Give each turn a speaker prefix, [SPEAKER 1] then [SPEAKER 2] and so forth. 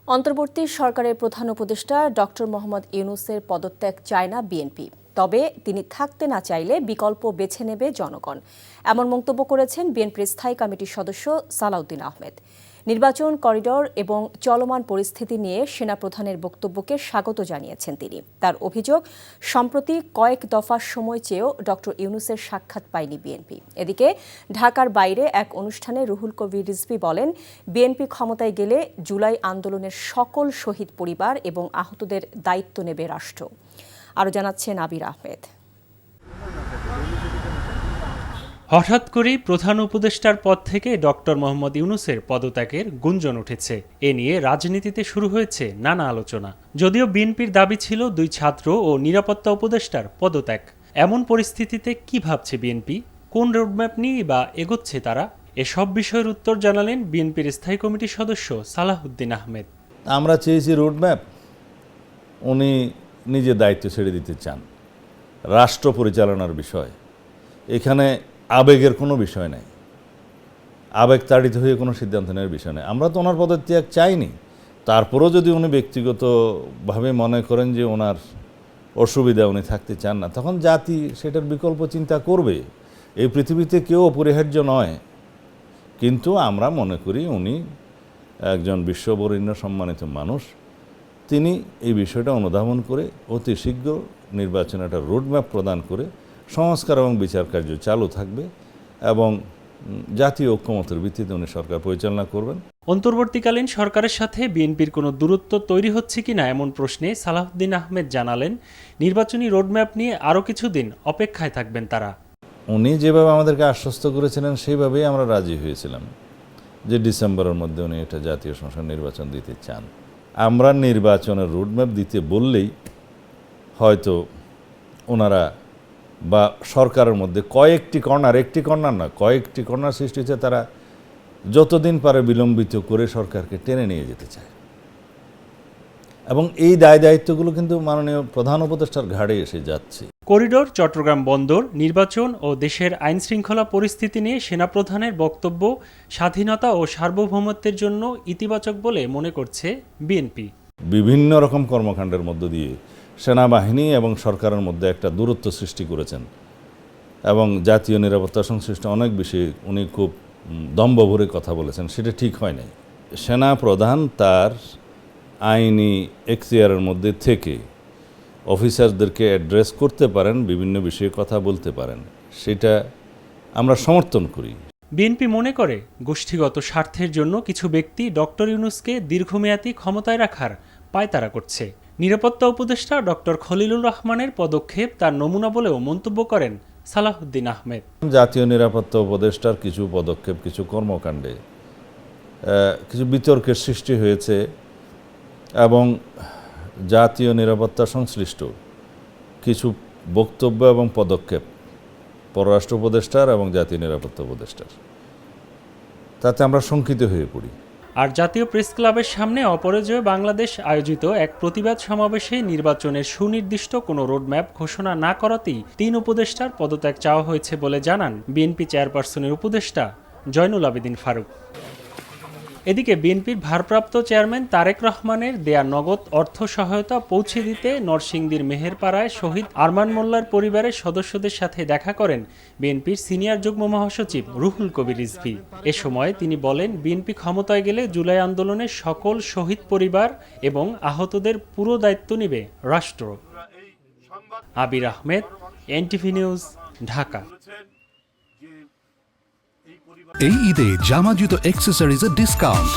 [SPEAKER 1] অন্তর্বর্তী সরকারের প্রধান উপদেষ্টা ডক্টর মোহাম্মদ ইউনূসের পদত্যাগ চায় না বিএনপি, তবে তিনি থাকতে না চাইলে বিকল্প বেছে নেবে জনগণ। এমন মন্তব্য করেছেন বিএনপির স্থায়ী কমিটির সদস্য সালাউদ্দিন আহমেদ। নির্বাচন করিডোর এবং চলমান পরিস্থিতি নিয়ে সেনাপ্রধানের বক্তব্যকে স্বাগত জানিয়েছেন তিনি। তার অভিযোগ, সম্প্রতি কয়েক দফা সময় চেয়েও ডক্টর ইউনূসের সাক্ষাৎ পায়নি বিএনপি। এদিকে ঢাকার বাইরে এক অনুষ্ঠানে রুহুল কবির রিজভী বলেন, বিএনপি ক্ষমতায় গেলে জুলাই আন্দোলনের সকল শহীদ পরিবার এবং আহতদের দায়িত্ব নেবে রাষ্ট্র। আরও জানাচ্ছেন আবির আহমেদ।
[SPEAKER 2] হঠাৎ করেই প্রধান উপদেষ্টার পদ থেকে ডক্টর মোহাম্মদ ইউনূসের পদত্যাগের গুঞ্জন উঠেছে। এ নিয়ে রাজনীতিতে শুরু হয়েছে নানা আলোচনা। যদিও বিএনপির দাবি ছিল 2 ছাত্র ও নিরাপত্তা উপদেষ্টার পদত্যাগ। এমন পরিস্থিতিতে কি ভাবছে বিএনপি, কোন রোডম্যাপ নিয়ে বা এগোচ্ছে তারা, এসব বিষয়ের উত্তর জানালেন বিএনপির স্থায়ী কমিটির সদস্য সালাউদ্দিন আহমেদ।
[SPEAKER 3] আমরা চেয়েছি রোডম্যাপ, উনি নিজের দায়িত্ব ছেড়ে দিতে চান। রাষ্ট্র পরিচালনার বিষয়, এখানে আবেগের কোনো বিষয় নাই, আবেগ তাড়িত হয়ে কোনো সিদ্ধান্ত নেওয়ার বিষয় নেই। আমরা তো ওনার পদত্যাগ চাইনি, তারপরেও যদি উনি ব্যক্তিগতভাবে মনে করেন যে ওনার অসুবিধা, উনি থাকতে চান না, তখন জাতি সেটার বিকল্প চিন্তা করবে। এই পৃথিবীতে কেউ অপরিহার্য নয়, কিন্তু আমরা মনে করি উনি একজন বিশ্ববরেণ্য সম্মানিত মানুষ। তিনি এই বিষয়টা অনুধাবন করে অতি শীঘ্র নির্বাচনে একটা রোডম্যাপ প্রদান করে সংস্কার এবং বিচার কার্য চালু থাকবে এবং জাতীয় ঐক্যমতের ভিত্তিতে উনি সরকার পরিচালনা করবেন।
[SPEAKER 2] অন্তর্বর্তীকালীন সরকারের সাথে বিএনপির কোনো দূরত্ব তৈরি হচ্ছে কিনা এমন প্রশ্নে সালাউদ্দিন আহমেদ জানালেন, নির্বাচনী রোডম্যাপ নিয়ে আরও কিছুদিন অপেক্ষায় থাকবেন তারা।
[SPEAKER 3] উনি যেভাবে আমাদেরকে আশ্বস্ত করেছিলেন সেইভাবেই আমরা রাজি হয়েছিলাম যে ডিসেম্বরের মধ্যে উনি একটা জাতীয় সংসদ নির্বাচন দিতে চান। আমরা নির্বাচনের রোডম্যাপ দিতে বললেই হয়তো ওনারা বা সরকারের মধ্যে কয়েকটি কর্নার সৃষ্টি হচ্ছে, তারা যতদিন পারে বিলম্বিত করে সরকারকে টেনে নিয়ে যেতে চায় এবং এই দায়িত্বগুলো কিন্তু মাননীয় প্রধান উপদেষ্টার ঘাড়ে এসে যাচ্ছে।
[SPEAKER 2] করিডোর, চট্টগ্রাম বন্দর, নির্বাচন ও দেশের আইনশৃঙ্খলা পরিস্থিতি নিয়ে সেনাপ্রধানের বক্তব্য স্বাধীনতা ও সার্বভৌমত্বের জন্য ইতিবাচক বলে মনে করছে বিএনপি।
[SPEAKER 3] বিভিন্ন রকম কর্মকাণ্ডের মধ্য দিয়ে সেনাবাহিনী এবং সরকারের মধ্যে একটা দূরত্ব সৃষ্টি করেছেন এবং জাতীয় নিরাপত্তা সংশ্লিষ্ট অনেক বিষয়ে উনি খুব দম্ভ ভরে কথা বলেছেন, সেটা ঠিক হয় নাই। সেনা প্রধান তার আইনি এখতিয়ারের মধ্যে থেকে অফিসারদেরকে অ্যাড্রেস করতে পারেন, বিভিন্ন বিষয়ে কথা বলতে পারেন, সেটা আমরা সমর্থন করি।
[SPEAKER 2] বিএনপি মনে করে গোষ্ঠীগত স্বার্থের জন্য কিছু ব্যক্তি ডক্টর ইউনূসকে দীর্ঘমেয়াদী ক্ষমতায় রাখার পায়তারা করছে। নিরাপত্তা উপদেষ্টা ডক্টর খলিলুর রহমানের পদক্ষেপ তার নমুনা বলেও মন্তব্য করেন সালাউদ্দিন আহমেদ।
[SPEAKER 3] জাতীয় নিরাপত্তা উপদেষ্টার কিছু পদক্ষেপ, কিছু কর্মকাণ্ডে কিছু বিতর্কের সৃষ্টি হয়েছে এবং জাতীয় নিরাপত্তা সংশ্লিষ্ট কিছু বক্তব্য এবং পদক্ষেপ পররাষ্ট্র উপদেষ্টার এবং জাতীয় নিরাপত্তা উপদেষ্টার, তাতে আমরা শঙ্কিত হয়ে পড়ি।
[SPEAKER 2] আর জাতীয় প্রেস ক্লাবের সামনে অপরাজয় বাংলাদেশ আয়োজিত এক প্রতিবাদ সমাবেশে নির্বাচনের সুনির্দিষ্ট কোনো রোডম্যাপ ঘোষণা না করাতেই 3 উপদেষ্টার পদত্যাগ চাওয়া হয়েছে বলে জানান বিএনপি চেয়ারপারসনের উপদেষ্টা জয়নুল আবেদিন ফারুক। এদিকে বিএনপির ভারপ্রাপ্ত চেয়ারম্যান তারেক রহমানের দেয়া নগদ অর্থ সহায়তা পৌঁছে দিতে নরসিংদীর মেহেরপাড়ায় শহীদ আরমান মোল্লার পরিবারের সদস্যদের সাথে দেখা করেন বিএনপির সিনিয়র যুগ্ম মহাসচিব রুহুল কবির রিজভী। এ সময় তিনি বলেন, বিএনপি ক্ষমতায় গেলে জুলাই আন্দোলনের সকল শহীদ পরিবার এবং আহতদের পুরো দায়িত্ব নেবে রাষ্ট্র। আবির আহমেদ, এনটিভি নিউজ, ঢাকা।
[SPEAKER 4] এই ঈদে জামা জুতো অ্যাক্সেসরিজের ডিসকাউন্ট।